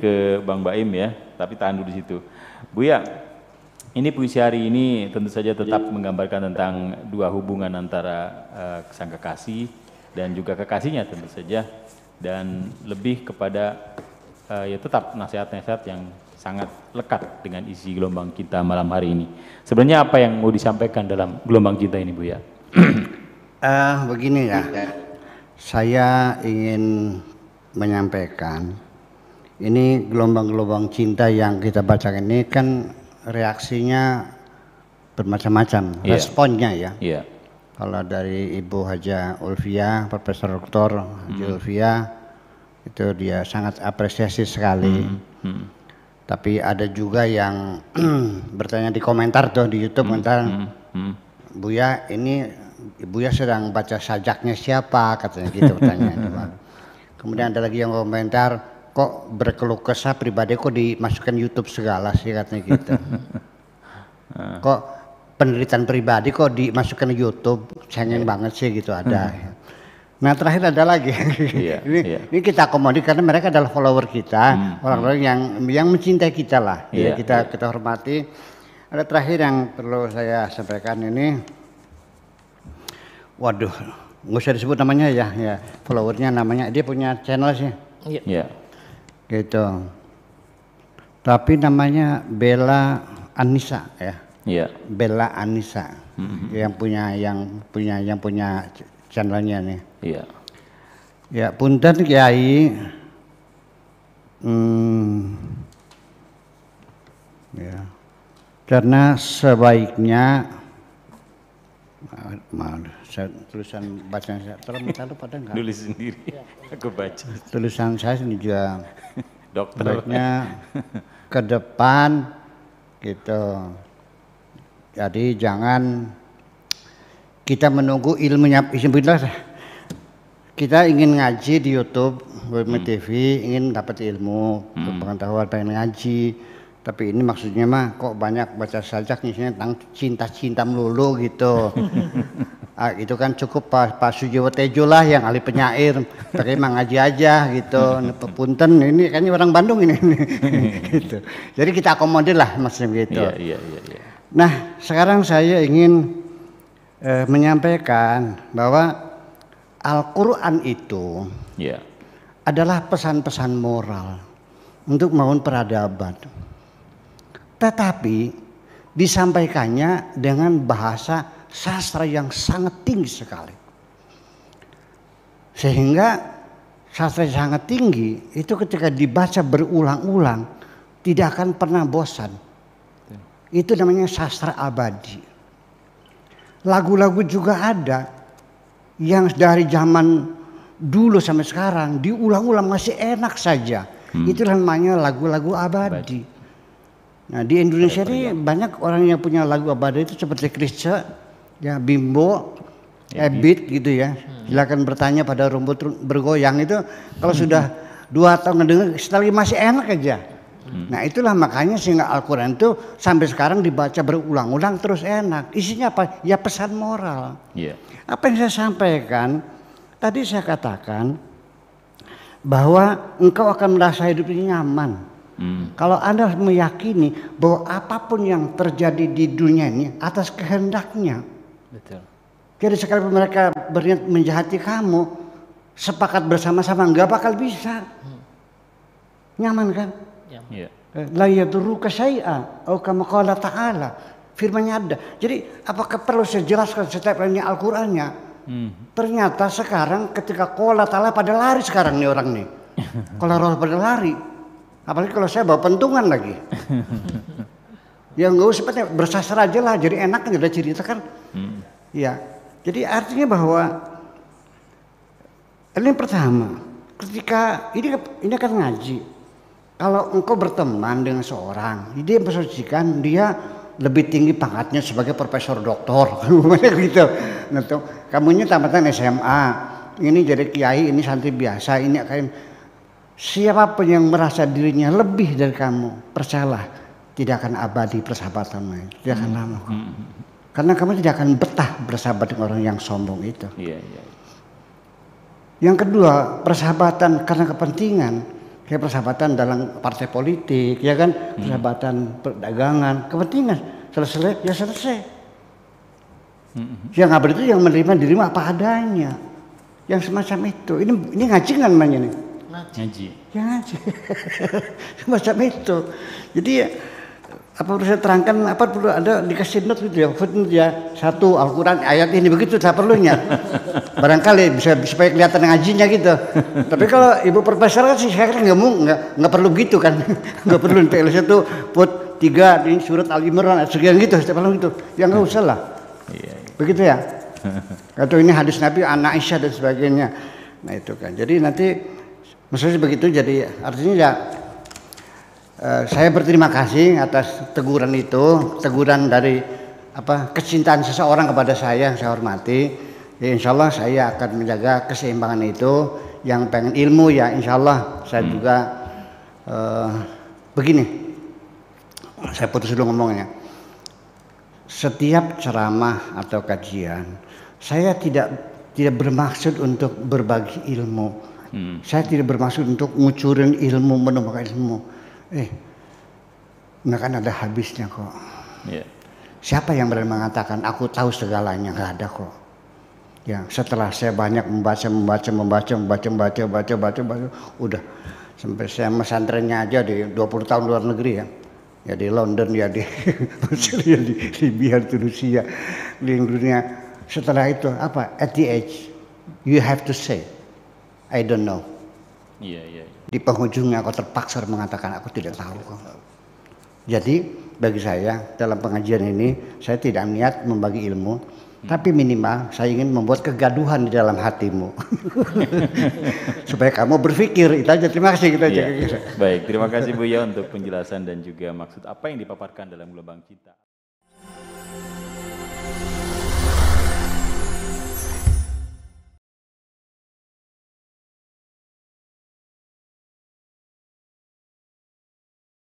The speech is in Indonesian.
ke Bang Baim ya, tapi tahan dulu di situ. Buya, ini puisi hari ini tentu saja tetap menggambarkan tentang dua hubungan antara sang kekasih dan juga kekasihnya tentu saja, dan lebih kepada ya tetap nasihat-nasihat yang sangat lekat dengan isi Gelombang Cinta malam hari ini. Sebenarnya apa yang mau disampaikan dalam Gelombang Cinta ini, Buya? Begini ya, saya ingin menyampaikan, ini gelombang-gelombang cinta yang kita bacakan ini kan reaksinya bermacam-macam, responnya ya. Yeah. Kalau dari Ibu Haja Ulfia, Profesor Dr. Haja Ulfia, itu dia sangat apresiasi sekali. Tapi ada juga yang bertanya di komentar tuh di YouTube, komentar, Buya ini Buya sedang baca sajaknya siapa, katanya gitu pertanyaan. Kemudian ada lagi yang komentar, kok berkeluh kesah pribadi kok dimasukkan YouTube segala sih, katanya gitu. Kok penderitaan pribadi kok dimasukkan YouTube, cengeng banget sih gitu ada. Nah terakhir ada lagi, ini kita akomodir karena mereka adalah follower kita, orang-orang yang mencintai kita lah, kita hormati. Ada terakhir yang perlu saya sampaikan ini, waduh, nggak usah disebut namanya ya, followernya namanya, dia punya channel sih, gitu. Tapi namanya Bella Anissa ya, Bella Anissa, yang punya channelnya nih. Ya punten Kiai, ya, karena sebaiknya, tulisan bacaan saya, terlalu pada enggak? Tulis sendiri, aku baca. Tulisan saya ini juga dokter. Sebaiknya ke depan gitu. Jadi jangan kita menunggu ilmunya. Kita ingin ngaji di YouTube, TV, ingin dapat ilmu, pengetahuan, pengen ngaji. Tapi ini maksudnya mah kok banyak baca sajak isinya tentang cinta-cinta melulu gitu. Itu kan cukup Pak Sujiwo Tejo lah yang ahli penyair, pakai ngaji aja gitu. Punten ini kayaknya orang Bandung ini gitu. Jadi kita akomodir lah maksudnya gitu. Nah sekarang saya ingin menyampaikan bahwa Al-Quran itu adalah pesan-pesan moral untuk membangun peradaban. Tetapi disampaikannya dengan bahasa sastra yang sangat tinggi sekali. Sehingga sastra yang sangat tinggi itu ketika dibaca berulang-ulang tidak akan pernah bosan. Itu namanya sastra abadi. Lagu-lagu juga ada yang dari zaman dulu sampai sekarang diulang-ulang masih enak saja. Itu namanya lagu-lagu abadi. Nah di Indonesia ini banyak orang yang punya lagu abadi itu seperti Krisce, ya Bimbo, Ebit gitu ya. Silakan bertanya pada rumput bergoyang itu kalau sudah 2 tahun ngedenger sekali masih enak aja. Nah itulah makanya sehingga Al-Quran itu sampai sekarang dibaca berulang-ulang terus enak. Isinya apa? Ya pesan moral. Apa yang saya sampaikan tadi, saya katakan bahwa engkau akan merasa hidup ini nyaman. Kalau Anda meyakini bahwa apapun yang terjadi di dunia ini atas kehendaknya. Betul. Jadi sekalipun mereka berniat menjahati kamu, sepakat bersama-sama nggak bakal bisa. Nyaman kan? La yadurruka syai'a atau kama qala ta'ala. Firman-Nya ada. Jadi apakah perlu saya jelaskan setiap lainnya Al-Qur'annya? Ternyata sekarang ketika qala ta'ala pada lari sekarang nih orang nih. Kalau roh pada lari. Apalagi kalau saya bawa pentungan lagi. Ya nggak usah bersasar aja lah, jadi enak kan udah cerita kan. Ya, jadi artinya bahwa ini pertama, ketika ini akan ngaji. Kalau engkau berteman dengan seorang, dia memposisikan dia lebih tinggi pangkatnya sebagai profesor doktor, gitu. Kamunya tamatan SMA, ini jadi kiai, ini santri biasa, ini kayak siapapun yang merasa dirinya lebih dari kamu, percayalah tidak akan abadi persahabatanmu, tidak akan lama. Karena kamu tidak akan betah bersahabat dengan orang yang sombong itu. Yang kedua, persahabatan karena kepentingan. kayak persahabatan dalam partai politik, ya kan, persahabatan perdagangan, kepentingan selesai ya selesai. Yang abadi itu yang menerima dirimu apa adanya, yang semacam itu. Ini ngaji kan namanya nih. Ngaji. Ya ngaji. Semacam itu. Jadi apa perlu saya terangkan, apa perlu ada dikasih note gitu ya, footnote ya, satu Al-Quran ayat ini begitu tak perlunya. Barangkali bisa supaya kelihatan ngajinya gitu. Tapi kalau ibu profesor kan sih saya kan nggak perlu gitu kan, nggak perlu PL satu put 3 di surat Al Imran sekian gitu, setiap malam gitu, ya nggak usah lah. Begitu ya. Atau ini hadis Nabi anak Aisyah dan sebagainya. Nah itu kan. Jadi nanti maksudnya begitu, jadi artinya ya. Saya berterima kasih atas teguran itu, teguran dari kecintaan seseorang kepada saya yang saya hormati. Ya, insya Allah saya akan menjaga keseimbangan itu. Yang pengen ilmu ya insya Allah saya juga begini. Saya putus dulu ngomongnya. Setiap ceramah atau kajian, saya tidak bermaksud untuk berbagi ilmu. Saya tidak bermaksud untuk ngucurin ilmu, menemukan ilmu. Nggak kan ada habisnya kok. Yeah. Siapa yang berani mengatakan aku tahu segalanya? Nggak ada kok. Ya, setelah saya banyak membaca, udah sampai saya pesantrennya aja di 20 tahun luar negeri ya. Ya di London, ya di Mesir, ya di Libya, Tunisia, di dunia. Setelah itu apa? At the age, you have to say, I don't know. Iya. Di penghujungnya aku terpaksa mengatakan aku tidak tahu kok. Jadi bagi saya dalam pengajian ini saya tidak niat membagi ilmu, tapi minimal saya ingin membuat kegaduhan di dalam hatimu. Supaya kamu berpikir. Itu aja. Terima kasih kita. Baik, terima kasih Buya untuk penjelasan dan juga maksud apa yang dipaparkan dalam gelombang cinta.